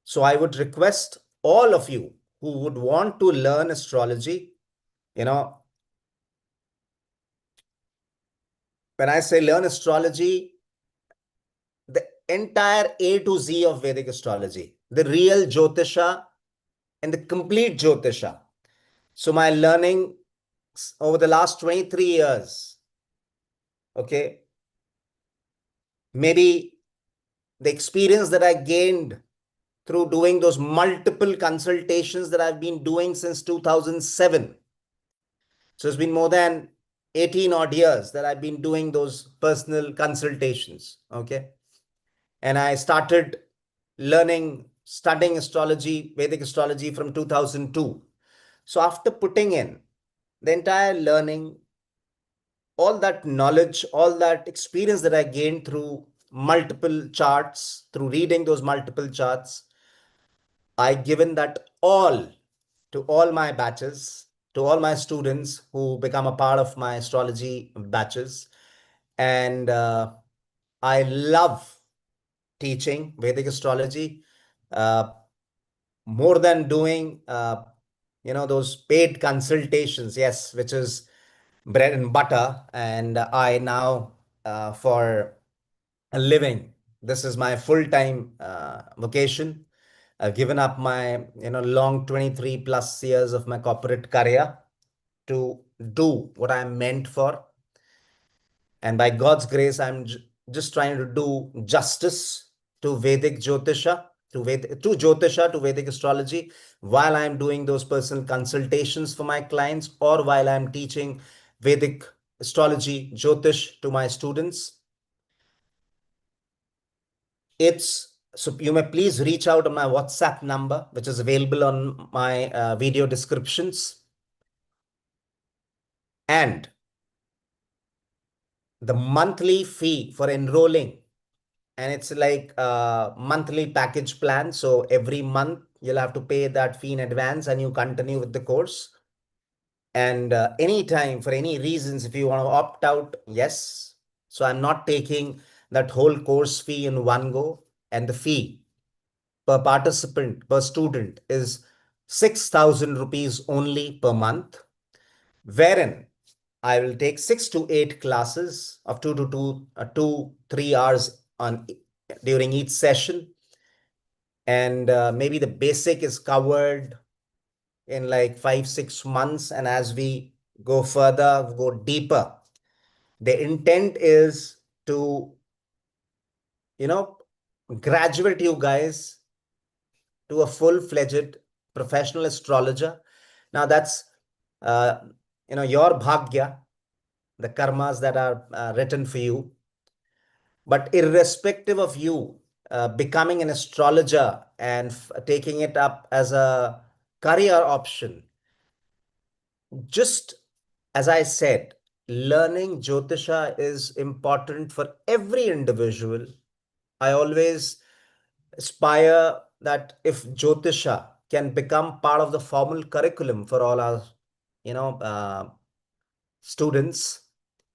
So I would request all of you who would want to learn astrology, you know, when I say learn astrology, the entire A to Z of Vedic astrology, the real Jyotisha and the complete Jyotisha. So my learning over the last 23 years, okay, maybe the experience that I gained through doing those multiple consultations that I've been doing since 2007. So it's been more than 18 odd years that I've been doing those personal consultations. Okay. And I started studying astrology, Vedic astrology from 2002. So after putting in the entire learning, all that knowledge, all that experience that I gained through multiple charts, through reading those multiple charts, I given that all to all my batches, to all my students who become a part of my astrology batches. And I love teaching Vedic astrology, uh, more than doing, those paid consultations, yes, which is bread and butter. And I now, for a living, this is my full-time vocation. I've given up my, long 23 plus years of my corporate career to do what I'm meant for. And by God's grace, I'm just trying to do justice to Vedic Jyotisha. to Jyotisha, to Vedic astrology, while I'm doing those personal consultations for my clients, or while I'm teaching Vedic astrology, Jyotish to my students. It's so you may please reach out on my WhatsApp number, which is available on my video descriptions. And the monthly fee for enrolling, and it's like a monthly package plan. So every month you'll have to pay that fee in advance and you continue with the course. And anytime, for any reasons, if you want to opt out, yes. So I'm not taking that whole course fee in one go. And the fee per participant, per student is 6,000 rupees only per month, wherein I will take 6 to 8 classes of 2 to 3 hours on during each session. And maybe the basic is covered in like 5 6 months. And as we go further, go deeper, the intent is to, you know, graduate you guys to a full-fledged professional astrologer. Now that's, uh, your bhagya, the karmas that are written for you. But irrespective of you becoming an astrologer and taking it up as a career option, just as I said, learning Jyotisha is important for every individual. I always aspire that if Jyotisha can become part of the formal curriculum for all our, students,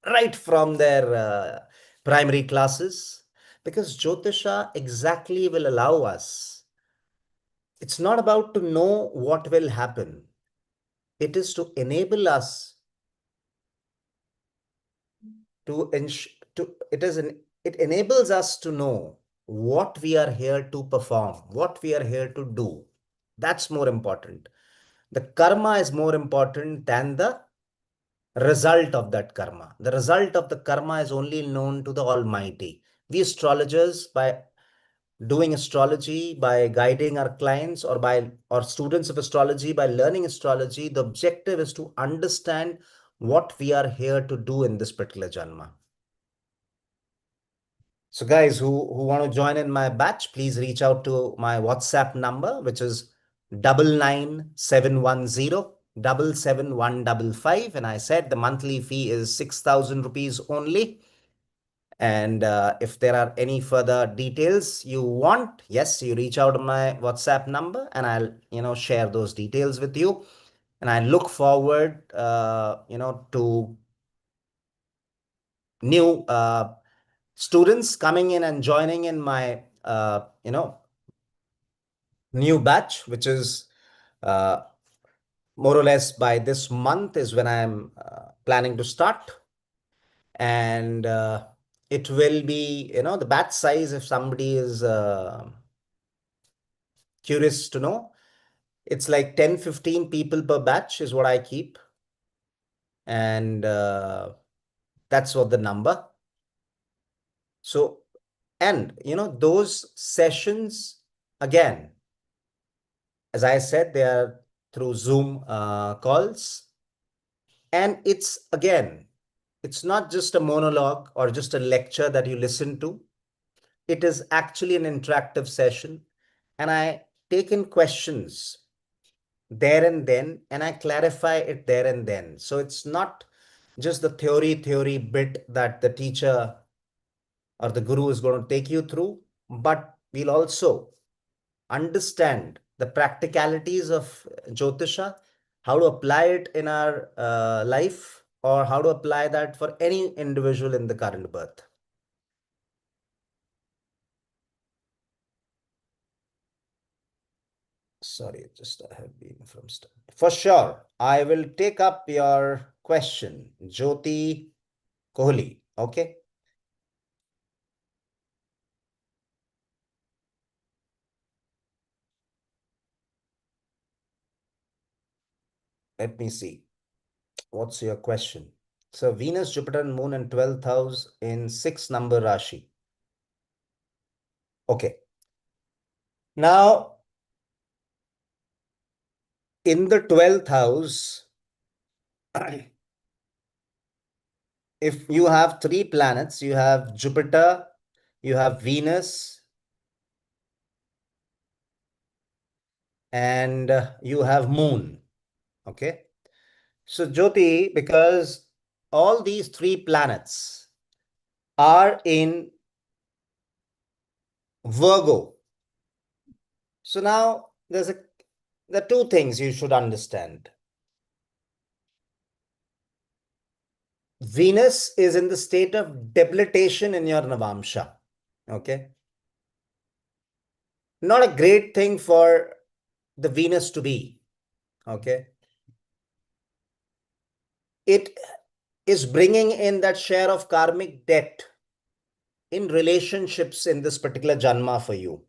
right from their primary classes, because Jyotisha exactly will allow us. It's not about to know what will happen. It is to enable us to it enables us to know what we are here to perform, what we are here to do. That's more important. The karma is more important than the result of that karma. The result of the karma is only known to the Almighty. We astrologers, by doing astrology, by guiding our clients or students of astrology, by learning astrology, the objective is to understand what we are here to do in this particular janma. So guys who want to join in my batch, please reach out to my WhatsApp number, which is 99710 77155. And I said the monthly fee is 6,000 rupees only. And if there are any further details you want, yes, you reach out on my WhatsApp number and I'll, share those details with you. And I look forward, to new students coming in and joining in my, new batch, which is more or less by this month is when I'm planning to start. And it will be, the batch size, if somebody is curious to know, it's like 10 15 people per batch is what I keep. And that's what the number. So, and, those sessions, again, as I said, they are through Zoom calls. And it's not just a monologue or just a lecture that you listen to. It is actually an interactive session. And I take in questions there and then, and I clarify it there and then. So it's not just the theory bit that the teacher or the guru is going to take you through, but we'll also understand the practicalities of Jyotisha, how to apply it in our life, or how to apply that for any individual in the current birth. Sorry, just I have been from start. For sure, I will take up your question, Jyoti Kohli. Okay. Let me see. What's your question? So Venus, Jupiter, and Moon in 12th house in 6 number Rashi. Okay. Now, in the 12th house, if you have three planets, you have Jupiter, you have Venus, and you have Moon. Okay. So, Jyoti, because all these three planets are in Virgo. So now there are two things you should understand. Venus is in the state of debilitation in your Navamsha. Okay. Not a great thing for the Venus to be. Okay. It is bringing in that share of karmic debt in relationships in this particular Janma for you.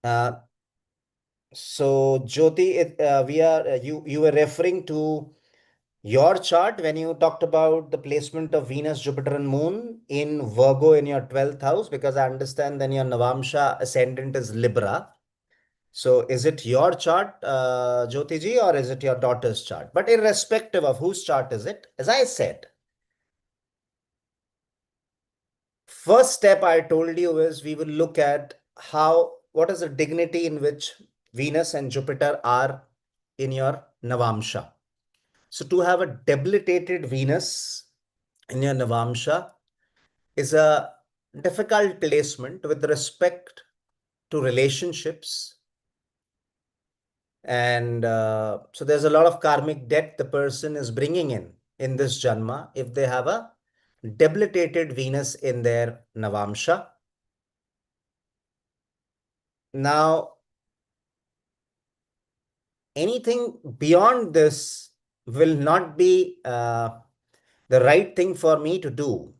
Uh, so Jyoti, you were referring to your chart when you talked about the placement of Venus, Jupiter, and Moon in Virgo in your 12th house, because I understand then your Navamsha ascendant is Libra. So is it your chart, Jyoti ji, or is it your daughter's chart? But irrespective of whose chart is it, as I said, first step I told you is we will look at what is the dignity in which Venus and Jupiter are in your Navamsha. So to have a debilitated Venus in your Navamsha is a difficult placement with respect to relationships. And so there's a lot of karmic debt the person is bringing in this Janma if they have a debilitated Venus in their Navamsha. Now, anything beyond this will not be the right thing for me to do.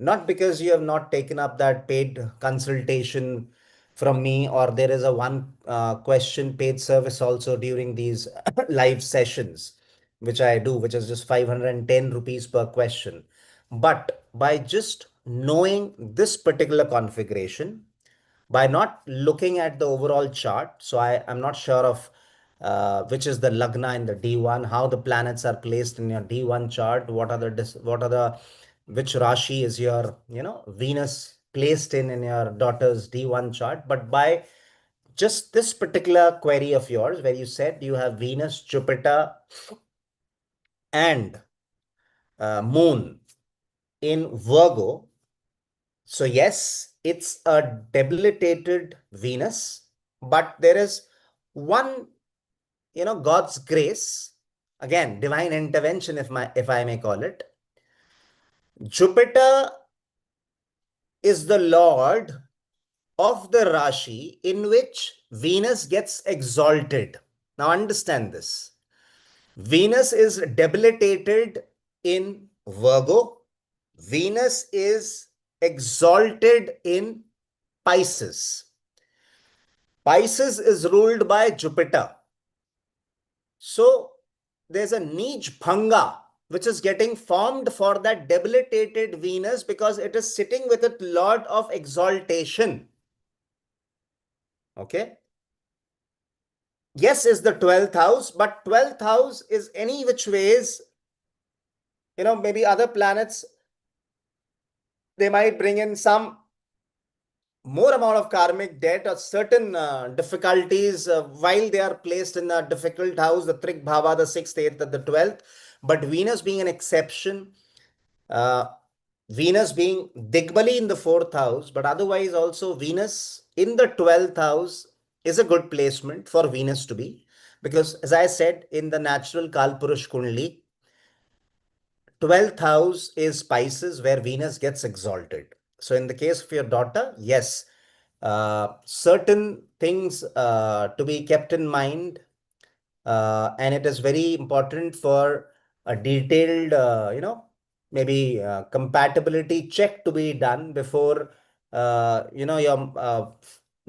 Not because you have not taken up that paid consultation from me, or there is a one question paid service also during these live sessions, which I do, which is just 510 rupees per question. But by just knowing this particular configuration, by not looking at the overall chart, so I am not sure of which is the lagna in the D1, how the planets are placed in your D1 chart, which Rashi is your, Venus placed in your daughter's D1 chart. But by just this particular query of yours, where you said you have Venus, Jupiter, and Moon in Virgo. So yes, it's a debilitated Venus, but there is one, God's grace, again, divine intervention, if I may call it. Jupiter is the lord of the Rashi in which Venus gets exalted. Now understand this. Venus is debilitated in Virgo. Venus is exalted in Pisces. Pisces is ruled by Jupiter. So there's a Nij Bhanga which is getting formed for that debilitated Venus because it is sitting with a lord of exaltation. Okay. Yes, is the 12th house, but 12th house is any which ways, maybe other planets, they might bring in some more amount of karmic debt or certain difficulties while they are placed in a difficult house, the Trik Bhava, the 6th, 8th, and the 12th. But Venus being an exception, uh, Venus being Digbali in the 4th house, but otherwise also Venus in the 12th house is a good placement for Venus to be. Because as I said, in the natural Kalpurush Kundli, 12th house is Pisces where Venus gets exalted. So in the case of your daughter, yes, certain things to be kept in mind, and it is very important for a detailed, maybe compatibility check to be done before, your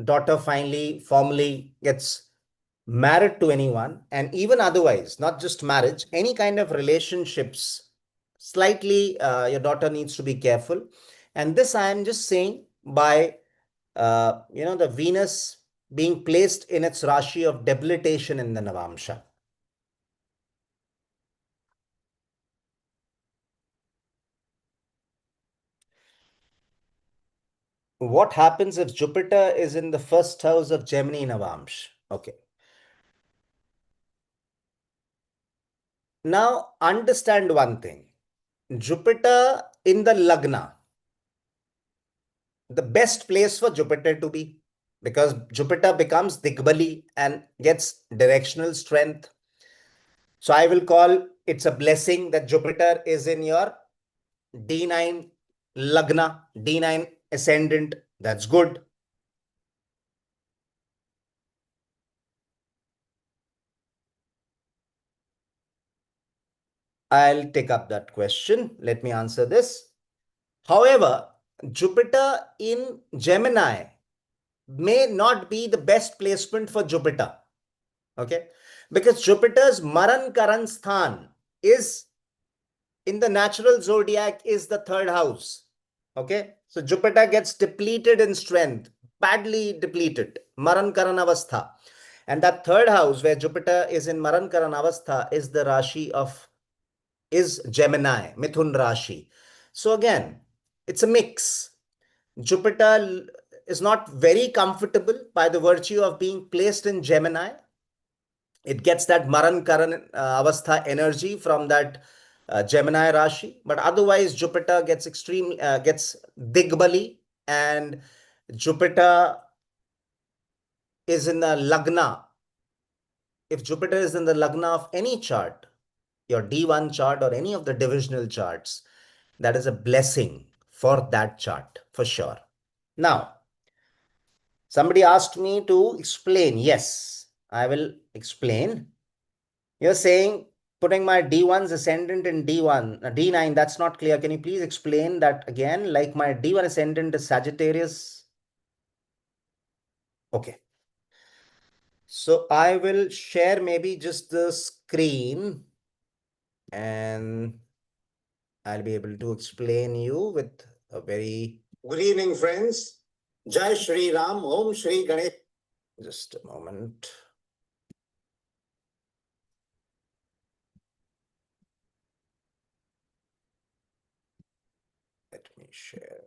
daughter finally formally gets married to anyone, and even otherwise, not just marriage, any kind of relationships, slightly your daughter needs to be careful. And this I am just saying by the Venus being placed in its Rashi of debilitation in the Navamsha. What happens if Jupiter is in the first house of Gemini Navamsh? Okay. Now understand one thing. Jupiter in the Lagna, the best place for Jupiter to be, because Jupiter becomes Digbali and gets directional strength. So I will call it's a blessing that Jupiter is in your D9 Lagna, D9 ascendant. That's good. I'll take up that question. Let me answer this. However, Jupiter in Gemini may not be the best placement for Jupiter. Okay. Because Jupiter's Maran Karan Sthan is in the natural zodiac is the third house. Okay. So Jupiter gets depleted in strength, badly depleted, Maran Karan Avastha. And that third house where Jupiter is in Maran Karan Avastha is the Rashi of is Gemini, Mithun Rashi. So again, it's a mix. Jupiter is not very comfortable by the virtue of being placed in Gemini. It gets that Maran Karan Avastha energy from that Gemini Rashi, but otherwise Jupiter gets gets Digbali, and Jupiter is in the Lagna. If Jupiter is in the Lagna of any chart, your D1 chart or any of the divisional charts, that is a blessing for that chart for sure. Now, somebody asked me to explain. Yes, I will explain. You're saying putting my D1's ascendant in D1, D9, that's not clear. Can you please explain that again? Like my D1 ascendant is Sagittarius. Okay. So I will share maybe just the screen and I'll be able to explain you with a very good evening, friends. Jai Shri Ram, Om Shri Ganesh. Just a moment. Let me share.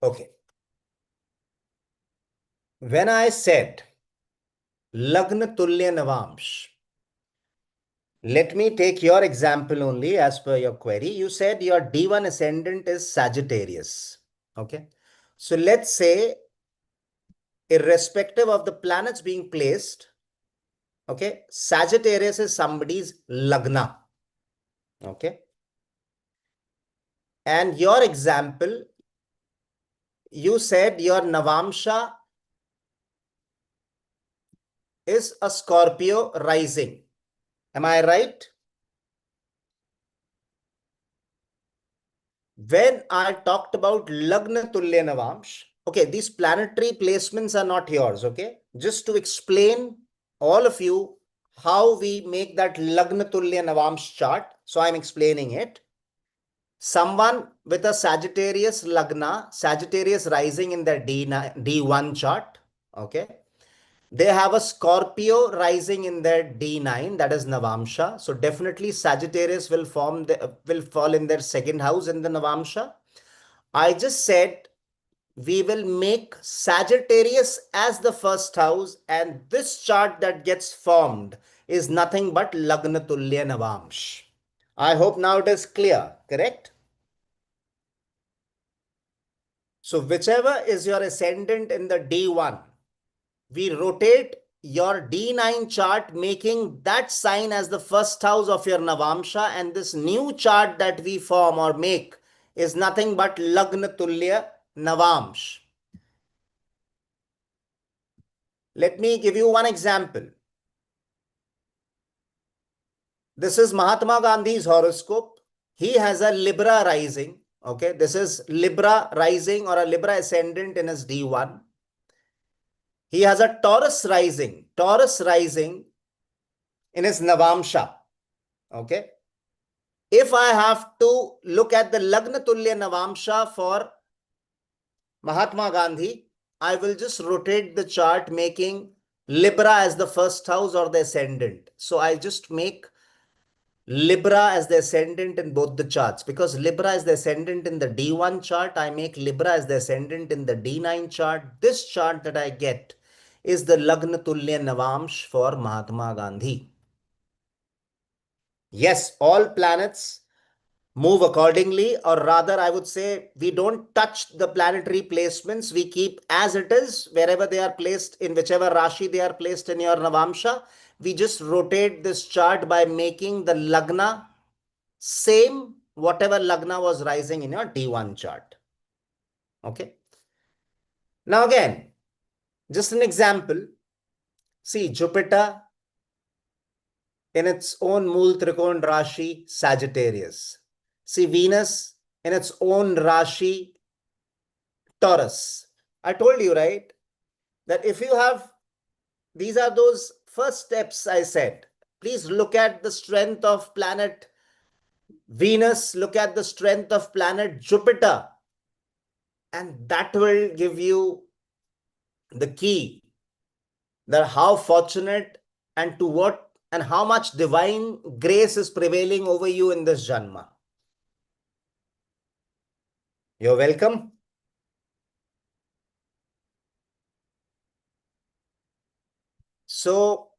Okay. When I said Lagna Tulya Navamsh, let me take your example only as per your query. You said your D1 ascendant is Sagittarius. Okay. So let's say, irrespective of the planets being placed, okay, Sagittarius is somebody's Lagna. Okay. And your example, you said your Navamsha is a Scorpio rising. Am I right? When I talked about Lagna Tulya Navamsh, okay, these planetary placements are not yours, okay? Just to explain all of you how we make that Lagna Tulya Navamsh chart. So I'm explaining it. Someone with a Sagittarius Lagna, Sagittarius rising in their D1 chart, okay? They have a Scorpio rising in their D9, that is Navamsha. So definitely Sagittarius will fall in their second house in the Navamsha. I just said we will make Sagittarius as the first house, and this chart that gets formed is nothing but Lagna Tulya Navamsh. I hope now it is clear, correct? So whichever is your ascendant in the D1, we rotate your D9 chart, making that sign as the first house of your Navamsha, and this new chart that we form or make is nothing but Lagna Tulya Navamsh. Let me give you one example. This is Mahatma Gandhi's horoscope. He has a Libra rising. Okay, this is Libra rising or a Libra ascendant in his D1. He has a Taurus rising in his Navamsa. Okay. If I have to look at the Lagna Tulya Navamsa for Mahatma Gandhi, I will just rotate the chart making Libra as the first house or the ascendant. So I just make Libra as the ascendant in both the charts, because Libra is the ascendant in the D1 chart. I make Libra as the ascendant in the D9 chart. This chart that I get is the Lagna Tulya Navamsh for Mahatma Gandhi. Yes, all planets move accordingly, or rather I would say we don't touch the planetary placements. We keep as it is wherever they are placed, in whichever Rashi they are placed in your Navamsha. We just rotate this chart by making the Lagna same whatever Lagna was rising in your D1 chart. Okay. Now again, just an example. See, Jupiter in its own Mool Trikon Rashi, Sagittarius. See, Venus in its own Rashi, Taurus. I told you, right, that if you have, these are those first steps I said. Please look at the strength of planet Venus, look at the strength of planet Jupiter, and that will give you the key that how fortunate and to what and how much divine grace is prevailing over you in this Janma. You're welcome. So